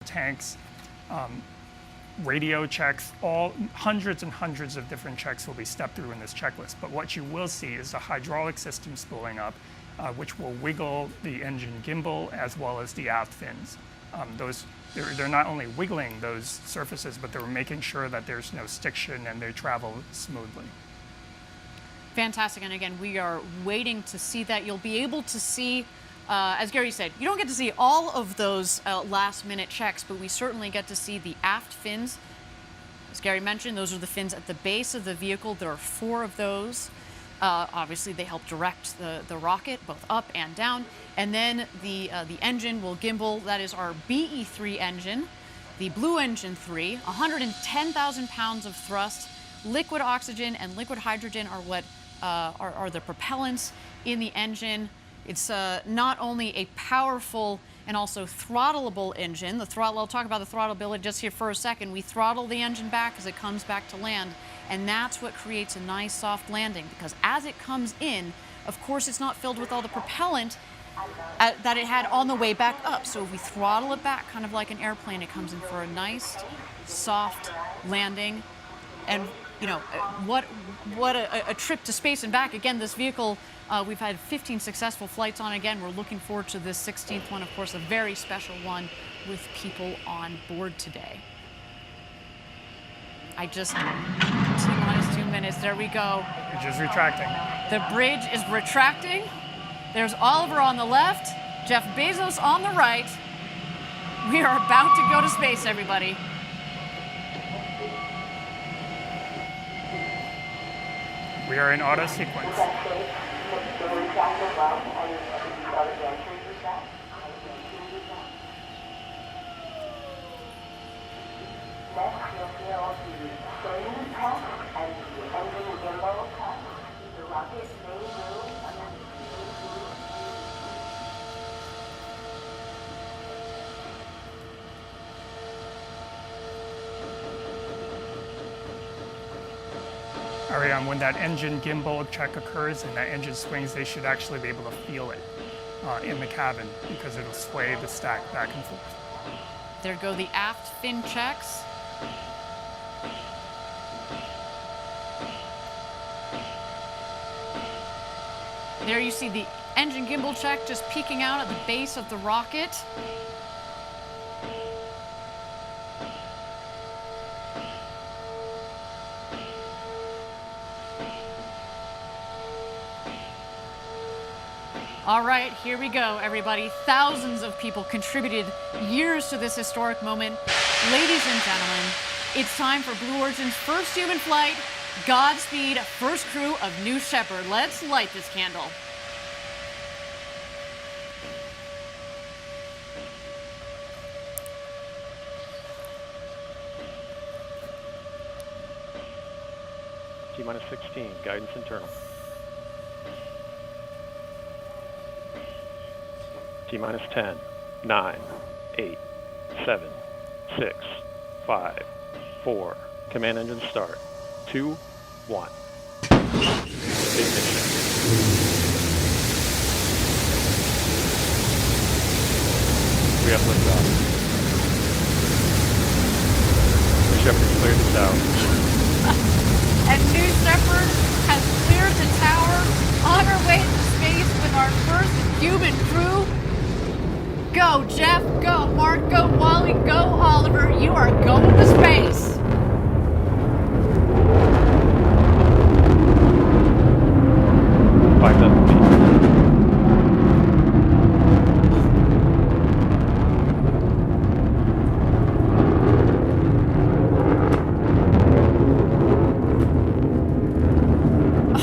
tanks, radio checks, all hundreds and hundreds of different checks will be stepped through in this checklist. But what you will see is the hydraulic system spooling up, which will wiggle the engine gimbal as well as the aft fins. They're not only wiggling those surfaces, but they're making sure that there's no stiction and they travel smoothly. Fantastic, and again, we are waiting to see that. You'll be able to see, as Gary said, you don't get to see all of those last-minute checks, but we certainly get to see the aft fins. As Gary mentioned, those are the fins at the base of the vehicle. There are 4 of those. Obviously, they help direct the rocket both up and down. And then the engine will gimbal. That is our BE-3 engine, the Blue Engine 3, 110,000 pounds of thrust. Liquid oxygen and liquid hydrogen are what are the propellants in the engine. It's not only a powerful and also throttleable engine. The throttle, I'll talk about the throttleability just here for a second. We throttle the engine back as it comes back to land, and that's what creates a nice soft landing, because as it comes in, of course, it's not filled with all the propellant that it had on the way back up. So if we throttle it back, kind of like an airplane, it comes in for a nice, soft landing. And you know, what a trip to space and back. Again, this vehicle, we've had 15 successful flights on. Again, we're looking forward to this 16th one, of course, a very special one with people on board today. T-minus 2 minutes, there we go. Bridge is retracting. The bridge is retracting. There's Oliver on the left, Jeff Bezos on the right. We are about to go to space, everybody. We are in auto sequence. Ariane, when that engine gimbal check occurs and that engine swings, they should actually be able to feel it in the cabin, because it'll sway the stack back and forth. There go the aft fin checks. There you see the engine gimbal check just peeking out at the base of the rocket. All right, here we go, everybody. Thousands of people contributed years to this historic moment. Ladies and gentlemen, it's time for Blue Origin's first human flight. Godspeed, first crew of New Shepard. Let's light this candle. T-minus 16, guidance internal. T-minus 10, 9, 8, 7, 6, 5, 4. Command engine start. 2, 1. Ignition. We have liftoff. New Shepard cleared the tower. And New Shepard has cleared the tower on our way to space with our first human crew. Go, Jeff, go, Mark, go, Wally, go, Oliver. You are going to space.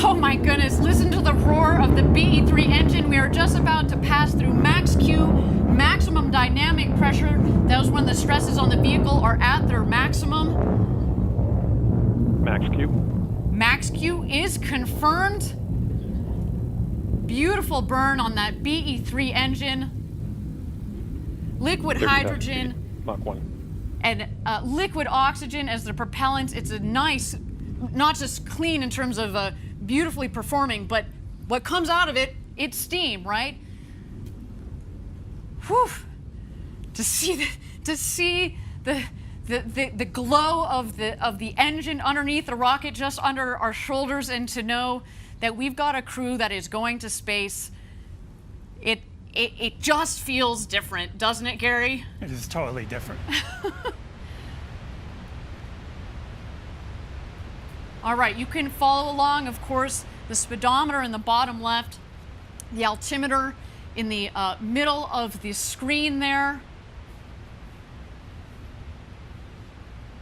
Oh my goodness, listen to the roar of the BE-3 engine. We are just about to pass through max Q, maximum dynamic pressure. That was when the stresses on the vehicle are at their maximum. Max Q. Max Q is confirmed. Beautiful burn on that BE-3 engine. Liquid hydrogen. Mach 1. And liquid oxygen as the propellant. It's a nice, not just clean in terms of beautifully performing, but what comes out of it, it's steam, right? Whew. To see to see the glow of the engine underneath the rocket just under our shoulders, and to know that we've got a crew that is going to space. It just feels different, doesn't it, Gary? It is totally different. All right, you can follow along, of course, the speedometer in the bottom left, the altimeter in the middle of the screen there.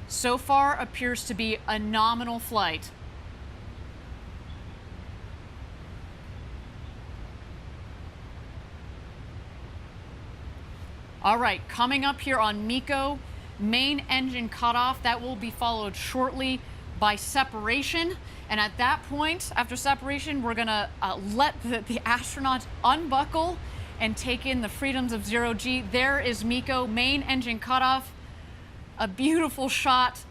So far appears to be a nominal flight. All right, coming up here on MECO, main engine cutoff. That will be followed shortly by separation. And at that point, after separation, we're gonna let the astronauts unbuckle and take in the freedoms of zero G. There is MECO, main engine cutoff. A beautiful shot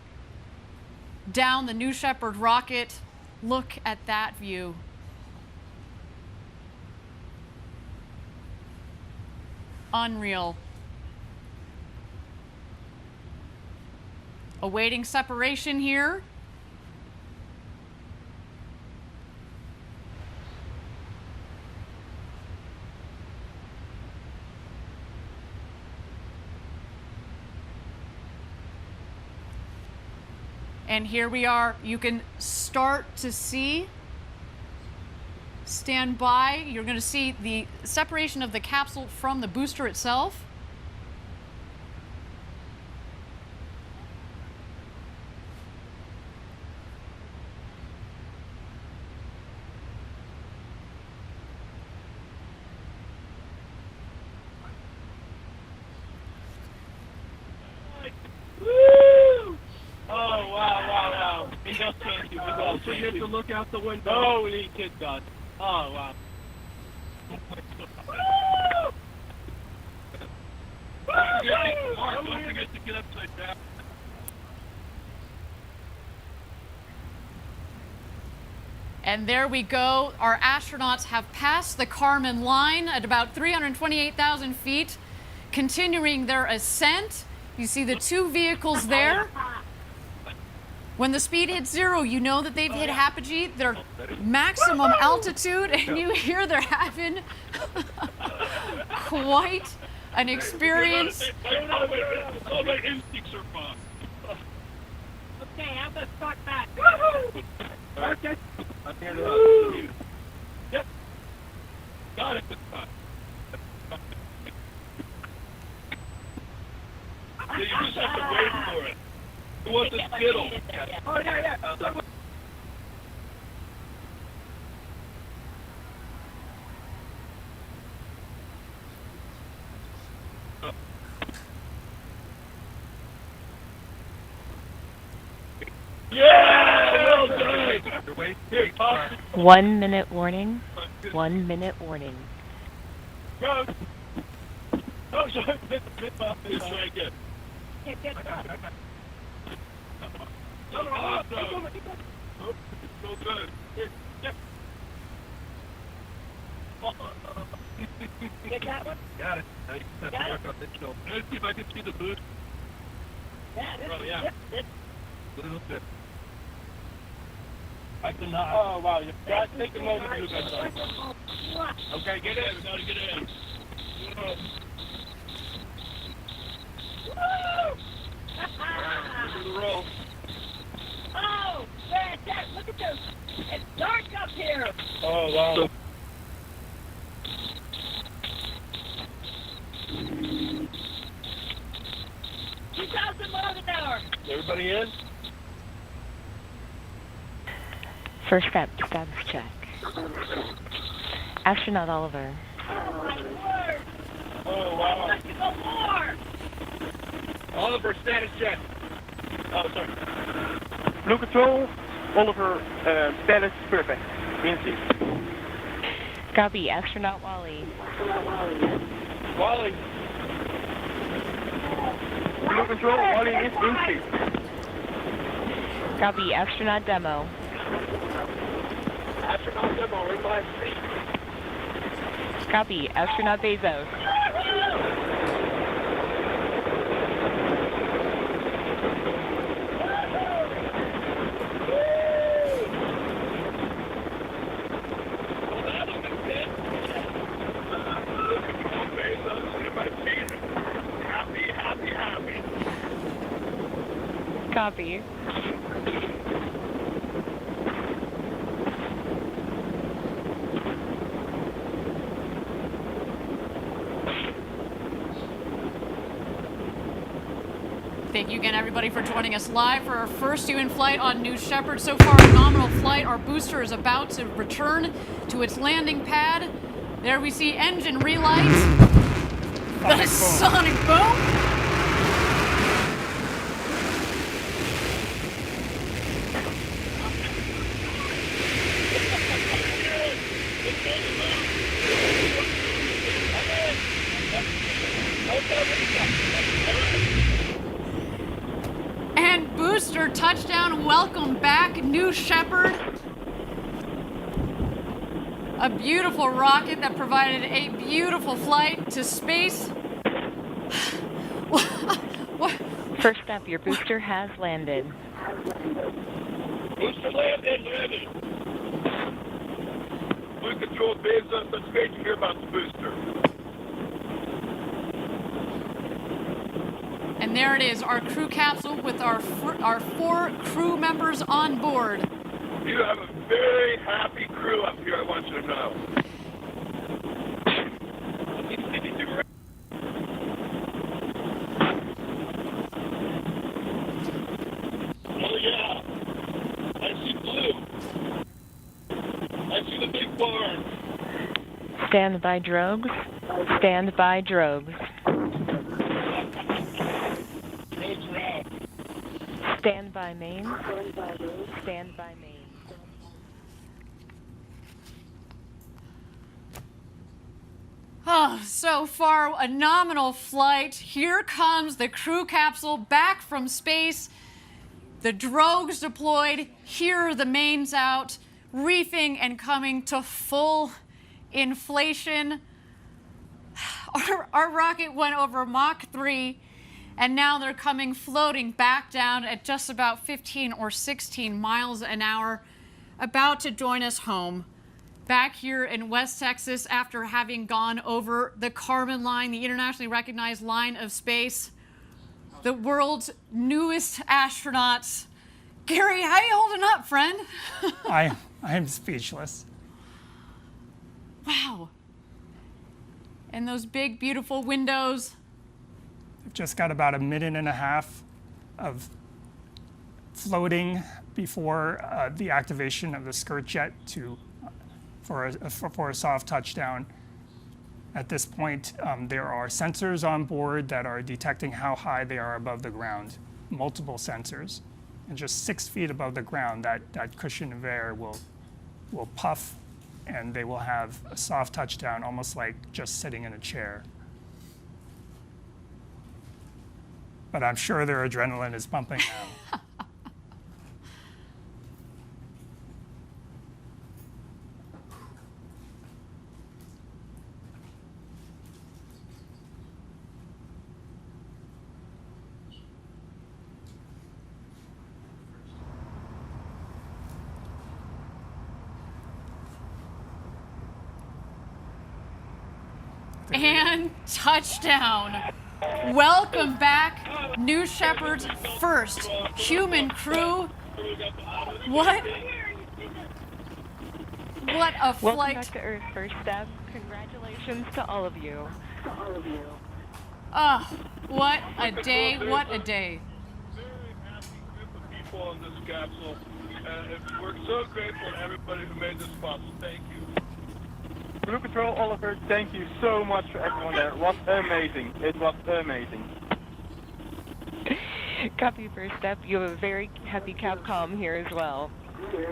down the New Shepard rocket. Look at that view. Unreal. Awaiting separation here. And here we are. You can start to see, stand by. You're going to see the separation of the capsule from the booster itself. So you have to look out the window. No, we need kid done. Oh, wow. Don't forget to get upside down. And there we go. Our astronauts have passed the Kármán line at about 328,000 feet, continuing their ascent. You see the two vehicles there. When the speed hits zero, you know that they've hit apogee, their maximum altitude, and you hear they're having quite an experience. All my instincts are fine. Okay, I'm gonna start back. Okay. I'm here to Yep. Got it this time. You just have to wait for it. Who wants the Skittle? Oh, yeah. Yeah! Well done! Here, toss it. 1 minute warning. 1 minute warning. Go! Oh, sorry. Let's try again. Awesome. So good. Here, yep. Get that one? Got it. Now you just have to work on this show. Let's see if I can see the boost. Yeah, this Oh, yeah. This. Little bit. I cannot. Oh, wow. You got to take a moment to do that. Okay, get in. Now to get in. Woo! Look at the roll. Oh, fantastic. Look at this. It's dark up here. Oh, wow. 2,000 miles an hour. Everybody in? First status check. Astronaut Oliver. Oh, my word. Oh, wow. Let's go more. Oliver, status check. Oh, sorry. Blue Control, Oliver, status perfect. In seat. Copy. Astronaut Wally. Wally. Blue Control, Wally is in seat. Copy. Astronaut Demo. Astronaut demo in my seat. Copy. Astronaut Bezos. Copy. Thank you again, everybody, for joining us live for our first UN flight on New Shepard. So far, a nominal flight. Our booster is about to return to its landing pad. There we see engine relight. The sonic boom. And booster touchdown, welcome back, New Shepard. A beautiful rocket that provided a beautiful flight to space. First up, your booster has landed. Booster landed. Blue Control Bezos, that's great to hear about the booster. And there it is, our crew capsule with our 4 crew members on board. You have a very happy crew up here, I want you to know. Oh yeah, I see blue. I see the big barn. Stand by drogues. Stand by drogues. Stand by main. Stand by main. Oh, so far, a nominal flight. Here comes the crew capsule back from space. The drogues deployed. Here are the mains out, reefing and coming to full inflation. Our rocket went over Mach 3, and now they're coming floating back down at just about 15 or 16 miles an hour, about to join us home. Back here in West Texas after having gone over the Kármán line, the internationally recognized line of space. The world's newest astronauts. Gary, how you holding up, friend? I am speechless. Wow. And those big, beautiful windows. I've just got about a minute and a half of floating before the activation of the skirt jet for a soft touchdown. At this point, there are sensors on board that are detecting how high they are above the ground, multiple sensors. And just 6 feet above the ground, that cushion of air will puff, and they will have a soft touchdown, almost like just sitting in a chair. But I'm sure their adrenaline is pumping now. And touchdown. Welcome back, New Shepard's first human crew. What a flight. Welcome back to Earth, first step. Congratulations to all of you. Ah, what a day, what a day. Very happy group of people on this capsule. We're so grateful to everybody who made this possible. Thank you. Blue Control, Oliver, thank you so much for everyone there. It was amazing. It was amazing. Copy, first step. You have a very happy Capcom here as well.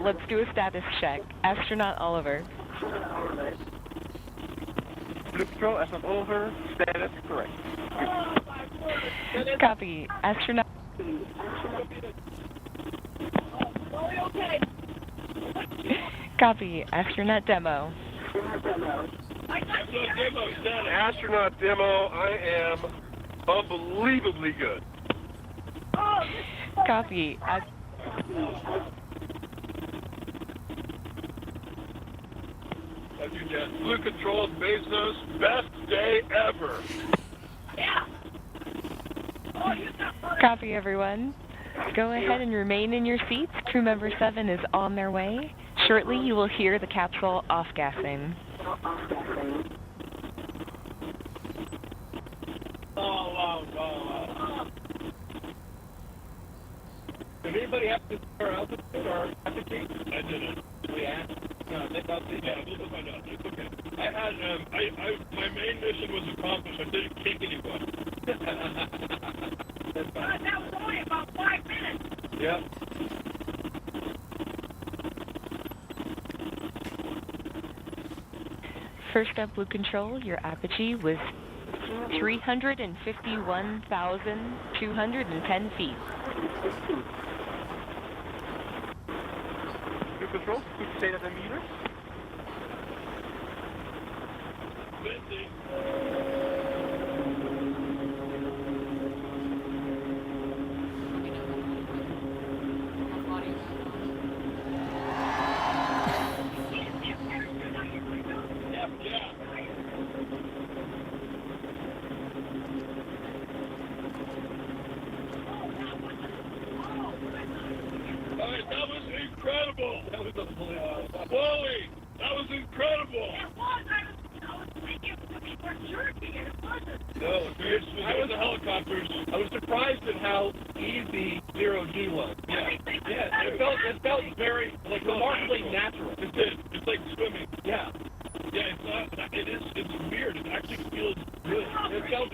Let's do a status check. Astronaut Oliver. Blue Control, Astronaut Oliver, status correct. Copy. Astronaut. Copy. Astronaut Demo. Astronaut demo, I am unbelievably good. Copy. Blue Control Bezos, best day ever. Copy, everyone. Go ahead and remain in your seats. Crew member 7 is on their way. Shortly, you will hear the capsule off-gassing. Did anybody have to start altitude or altitude? I didn't. Yeah. No, they thought they had. We'll find out. It's okay. I had, my main mission was accomplished. I didn't kick anyone. That was only about 5 minutes. Yeah. First up, Blue Control, your apogee was 351,210 feet. Blue Control, could you say that in meters? 50. That was incredible. That was Wally, that was incredible. It was. I was thinking we were jerking and it wasn't. No, I was the helicopters. I was surprised at how easy 0G was. Yeah, yeah. It felt very like remarkably natural. It did. It's like swimming. Yeah. Yeah, it's not. It's weird. It actually feels good. It felt.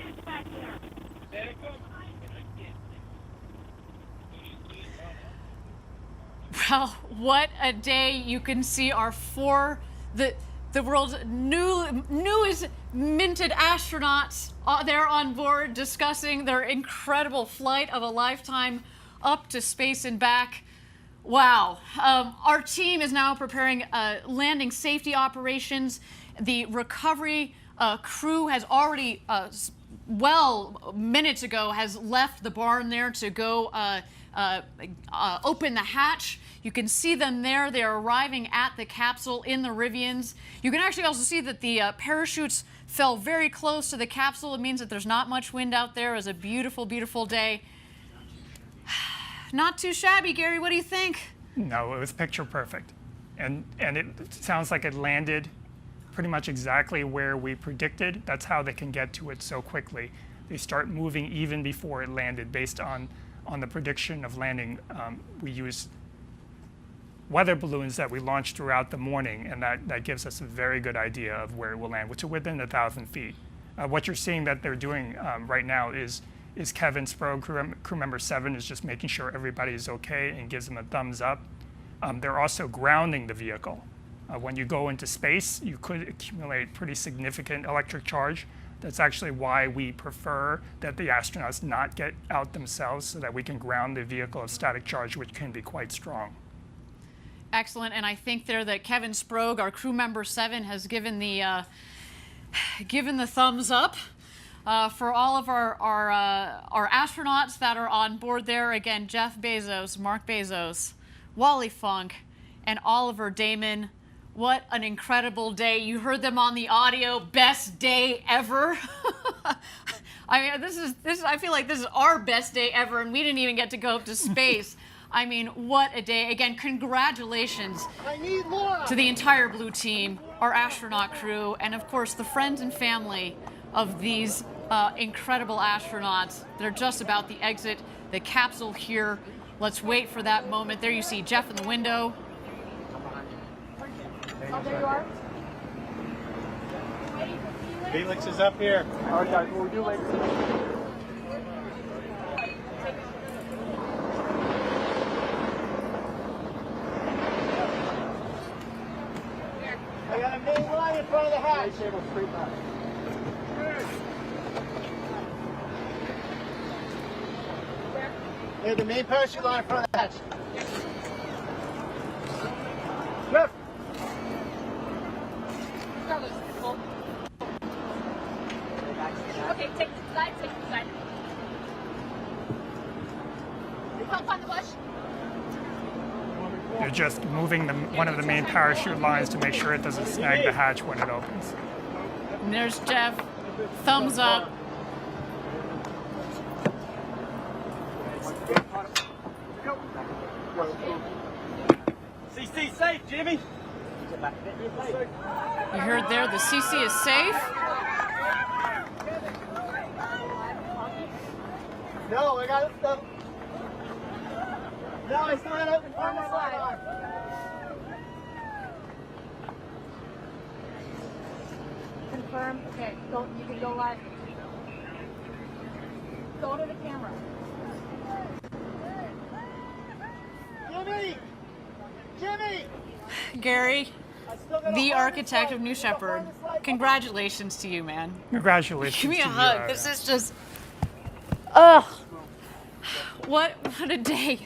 There it goes. Well, what a day. You can see our the world's newest minted astronauts there on board discussing their incredible flight of a lifetime up to space and back. Wow. Our team is now preparing landing safety operations. The recovery crew has already, minutes ago, has left the barn there to go open the hatch. You can see them there. They are arriving at the capsule in the Rivians. You can actually also see that the parachutes fell very close to the capsule. It means that there's not much wind out there. It was a beautiful, beautiful day. Not too shabby, Gary. What do you think? No, it was picture perfect. And it sounds like it landed pretty much exactly where we predicted. That's how they can get to it so quickly. They start moving even before it landed based on the prediction of landing. We used weather balloons that we launched throughout the morning, and that gives us a very good idea of where it will land, which is within 1,000 feet. What you're seeing that they're doing right now is Kevin Sprague, crew member 7, is just making sure everybody is okay and gives them a thumbs up. They're also grounding the vehicle. When you go into space, you could accumulate pretty significant electric charge. That's actually why we prefer that the astronauts not get out themselves, so that we can ground the vehicle of static charge, which can be quite strong. Excellent, and I think there that Kevin Sprague, our crew member 7, has given the thumbs up for all of our astronauts that are on board there. Again, Jeff Bezos, Mark Bezos, Wally Funk, and Oliver Damon. What an incredible day. You heard them on the audio. Best day ever. I mean, I feel like this is our best day ever, and we didn't even get to go up to space. I mean, what a day. Again, congratulations to the entire Blue team, our astronaut crew, and of course the friends and family of these incredible astronauts. They're just about to exit the capsule here. Let's wait for that moment. There you see Jeff in the window. Oh, there you are. Felix is up here. All right, guys, we'll do later. I got a main line in front of the hatch. Yeah, the main parachute line in front of the hatch. Jeff! Okay, take the side, take the side. Help on the bush. They're just moving one of the main parachute lines to make sure it doesn't snag the hatch when it opens. And there's Jeff. Thumbs up. CC safe, Jimmy. You heard there, the CC is safe. No, I got stuff. No, I still had open on the side. Confirm. Okay, you can go live. Go to the camera. Jimmy! Jimmy! Gary, the architect of New Shepard, congratulations to you, man. Congratulations. Give me a to you, hug. Ariane. This is just, ugh. What a day.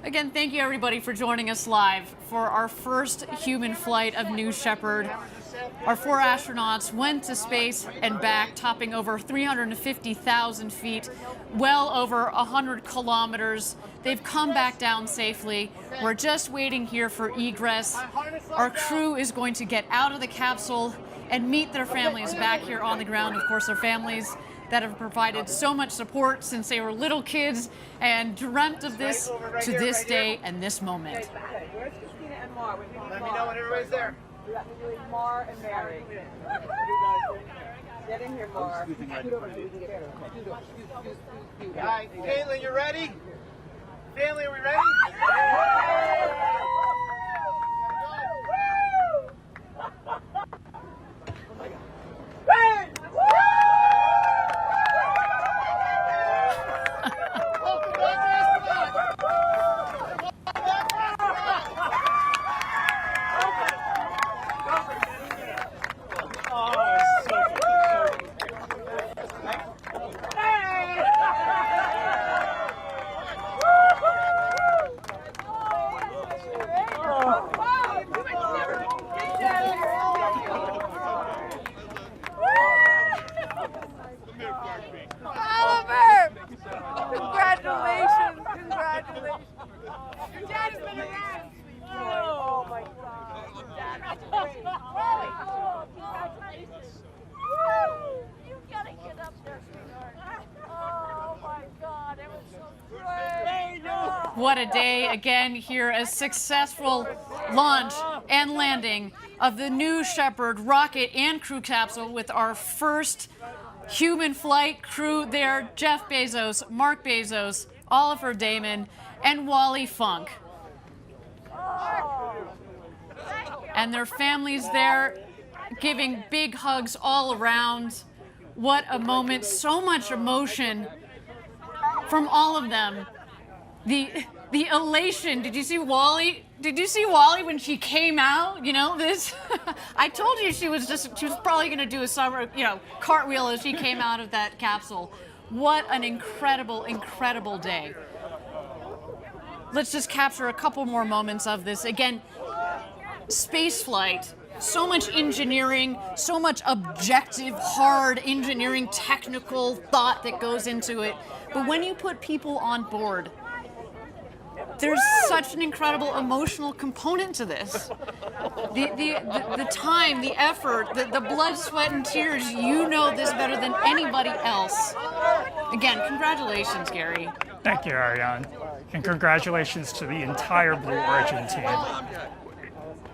Again, thank you everybody for joining us live for our first human flight of New Shepard. Our 4 astronauts went to space and back, topping over 350,000 feet, well over 100 kilometers. They've come back down safely. We're just waiting here for egress. Our crew is going to get out of the capsule and meet their families back here on the ground. Of course, their families that have provided so much support since they were little kids and dreamt of this to this day and this moment. Let me know when everybody's there. Mar and Mary. Get in here, Mar. All right, Caitlin, you ready? Family, are we ready? What a day again here, a successful launch and landing of the New Shepard rocket and crew capsule with our first human flight crew there, Jeff Bezos, Mark Bezos, Oliver Damon, and Wally Funk. And their families there giving big hugs all around. What a moment, so much emotion from all of them. The elation. Did you see Wally? Did you see Wally when she came out? You know this. I told you she was probably going to do a summer, cartwheel as she came out of that capsule. What an incredible, incredible day. Let's just capture a couple more moments of this. Again, space flight. So much engineering, so much objective, hard engineering, technical thought that goes into it. But when you put people on board, there's such an incredible emotional component to this. The time, the effort, the blood, sweat, and tears, you know this better than anybody else. Again, congratulations, Gary. Thank you, Ariane. And congratulations to the entire Blue Origin team.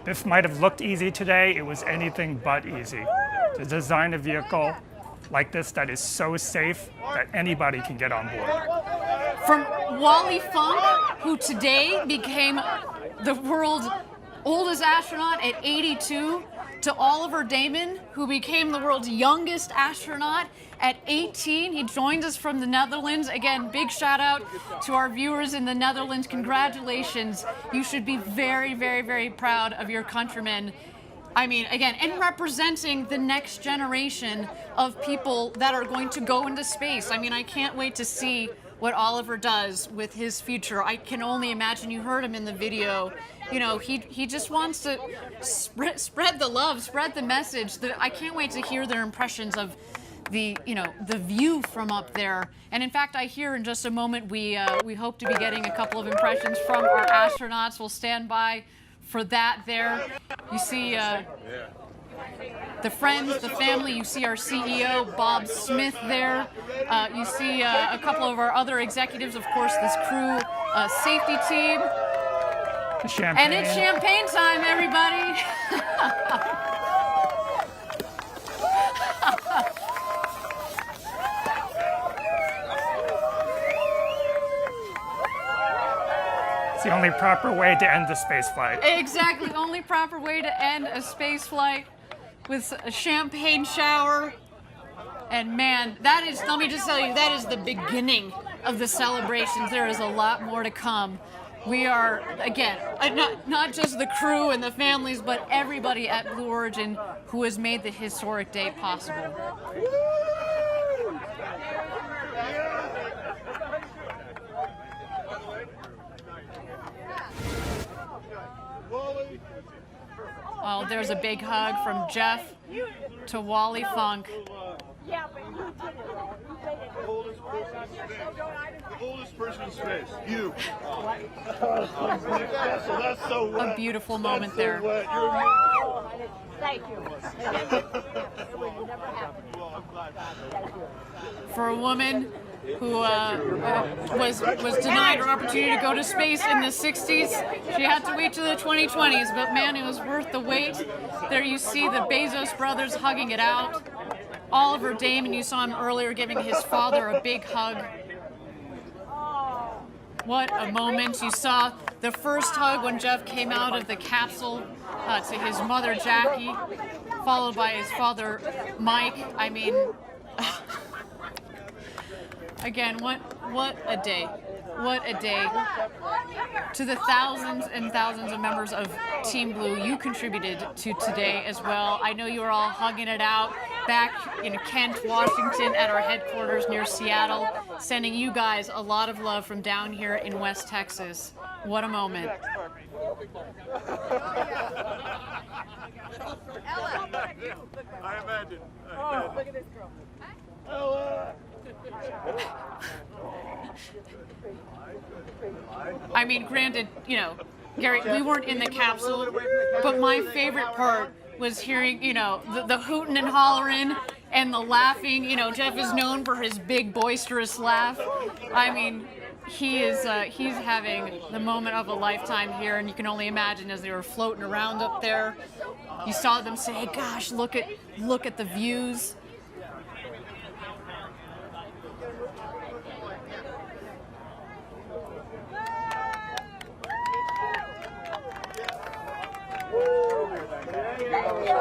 This might have looked easy today. It was anything but easy. To design a vehicle like this that is so safe that anybody can get on board. From Wally Funk, who today became the world's oldest astronaut at 82, to Oliver Damon, who became the world's youngest astronaut at 18. He joined us from the Netherlands. Again, big shout out to our viewers in the Netherlands. Congratulations. You should be very, very, very proud of your countrymen. I mean, again, and representing the next generation of people that are going to go into space. I mean, I can't wait to see what Oliver does with his future. I can only imagine. You heard him in the video. You know, he just wants to spread the love, spread the message. I can't wait to hear their impressions of the view from up there. And in fact, I hear in just a moment we hope to be getting a couple of impressions from our astronauts. We'll stand by for that there. You see the friends, the family. You see our CEO, Bob Smith, there. You see a couple of our other executives, of course, this crew safety team. Champagne. And it's champagne time, everybody. It's the only proper way to end the space flight. Exactly, only proper way to end a space flight with a champagne shower. And man, that is, let me just tell you, that is the beginning of the celebrations. There is a lot more to come. We are, again, not just the crew and the families, but everybody at Blue Origin who has made the historic day possible. Oh, there's a big hug from Jeff to Wally Funk. Oldest person in space, you. So that's so wet. A beautiful moment there. Thank you. For a woman who was denied her opportunity to go to space in the 60s, she had to wait till the 2020s, but man, it was worth the wait. There you see the Bezos brothers hugging it out. Oliver Damon, you saw him earlier giving his father a big hug. What a moment. You saw the first hug when Jeff came out of the capsule to his mother, Jackie, followed by his father, Mike. I mean, again, what a day. What a day. To the thousands and thousands of members of Team Blue, you contributed to today as well. I know you were all hugging it out back in Kent, Washington at our headquarters near Seattle, sending you guys a lot of love from down here in West Texas. What a moment. I imagine. Oh, look at this girl. Ella. I mean, granted, you know, Gary, we weren't in the capsule, but my favorite part was hearing, you know, the hooting and hollering and the laughing. You know, Jeff is known for his big boisterous laugh. I mean, he's having the moment of a lifetime here, and you can only imagine as they were floating around up there. You saw them say, "Gosh, look at the views."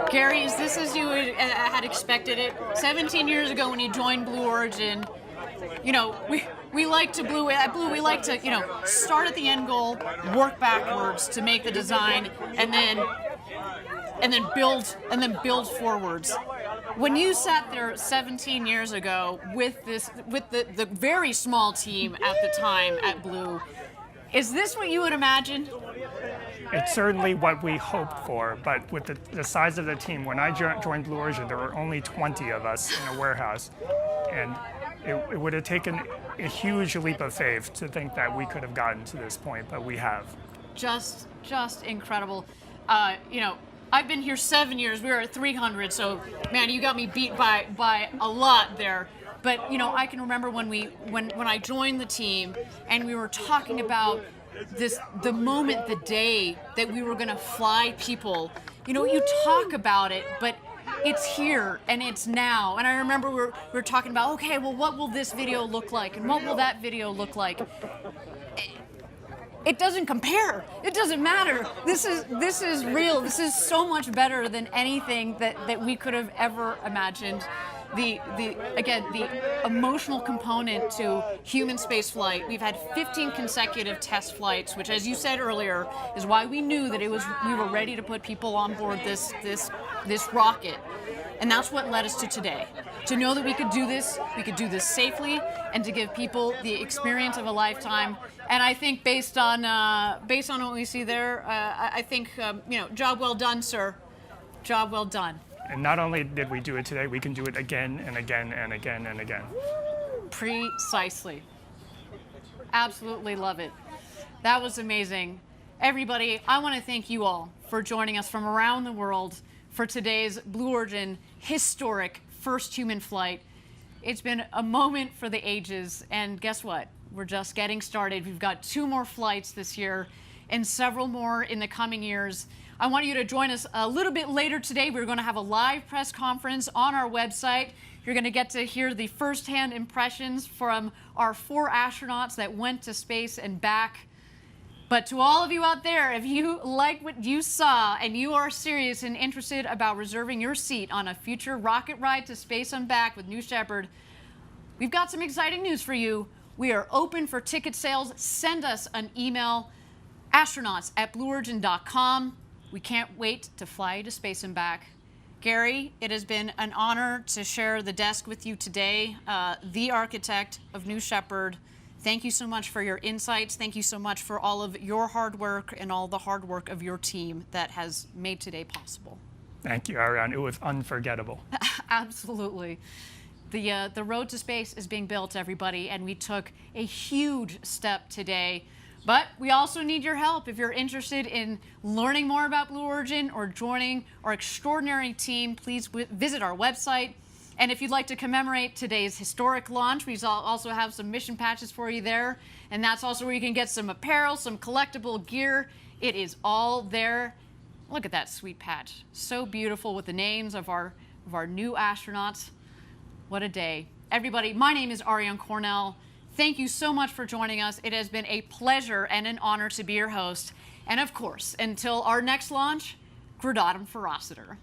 Gary, is this as you had expected it? 17 years ago when you joined Blue Origin, you know, we like to at Blue, we like to, you know, start at the end goal, work backwards to make the design, and then build forwards. When you sat there 17 years ago with the very small team at the time at Blue, is this what you would imagine? It's certainly what we hoped for, but with the size of the team, when I joined Blue Origin, there were only 20 of us in a warehouse, and it would have taken a huge leap of faith to think that we could have gotten to this point, but we have. Just incredible. You know, I've been here 7 years. We were at 300, so man, you got me beat by a lot there. But you know, I can remember when I joined the team, and we were talking about the moment, the day that we were going to fly people. You know, you talk about it, but it's here and it's now. And I remember we were talking about, okay, well, what will this video look like, and what will that video look like? It doesn't compare. It doesn't matter. This is real. This is so much better than anything that we could have ever imagined. The emotional component to human space flight. We've had 15 consecutive test flights, which, as you said earlier, is why we knew that we were ready to put people on board this rocket. And that's what led us to today. To know that we could do this safely, and to give people the experience of a lifetime. And I think based on what we see there, I think you know, job well done, sir. Job well done. And not only did we do it today, we can do it again and again and again and again. Precisely. Absolutely love it. That was amazing. Everybody, I want to thank you all for joining us from around the world for today's Blue Origin historic first human flight. It's been a moment for the ages, and guess what? We're just getting started. We've got 2 more flights this year. and several more in the coming years. I want you to join us a little bit later today. We're going to have a live press conference on our website. You're going to get to hear the firsthand impressions from our 4 astronauts that went to space and back. But to all of you out there, if you like what you saw and you are serious and interested about reserving your seat on a future rocket ride to space and back with New Shepard, we've got some exciting news for you. We are open for ticket sales. Send us an email, astronauts@blueorigin.com. We can't wait to fly you to space and back. Gary, it has been an honor to share the desk with you today, the architect of New Shepard. Thank you so much for your insights. Thank you so much for all of your hard work and all the hard work of your team that has made today possible. Thank you, Ariane. It was unforgettable. Absolutely. The road to space is being built, everybody, and we took a huge step today. But we also need your help. If you're interested in learning more about Blue Origin or joining our extraordinary team, please visit our website. And if you'd like to commemorate today's historic launch, we also have some mission patches for you there. And that's also where you can get some apparel, some collectible gear. It is all there. Look at that sweet patch. So beautiful with the names of our new astronauts. What a day. Everybody, my name is Ariane Cornell. Thank you so much for joining us. It has been a pleasure and an honor to be your host. And of course, until our next launch, Gradatum Ferociter.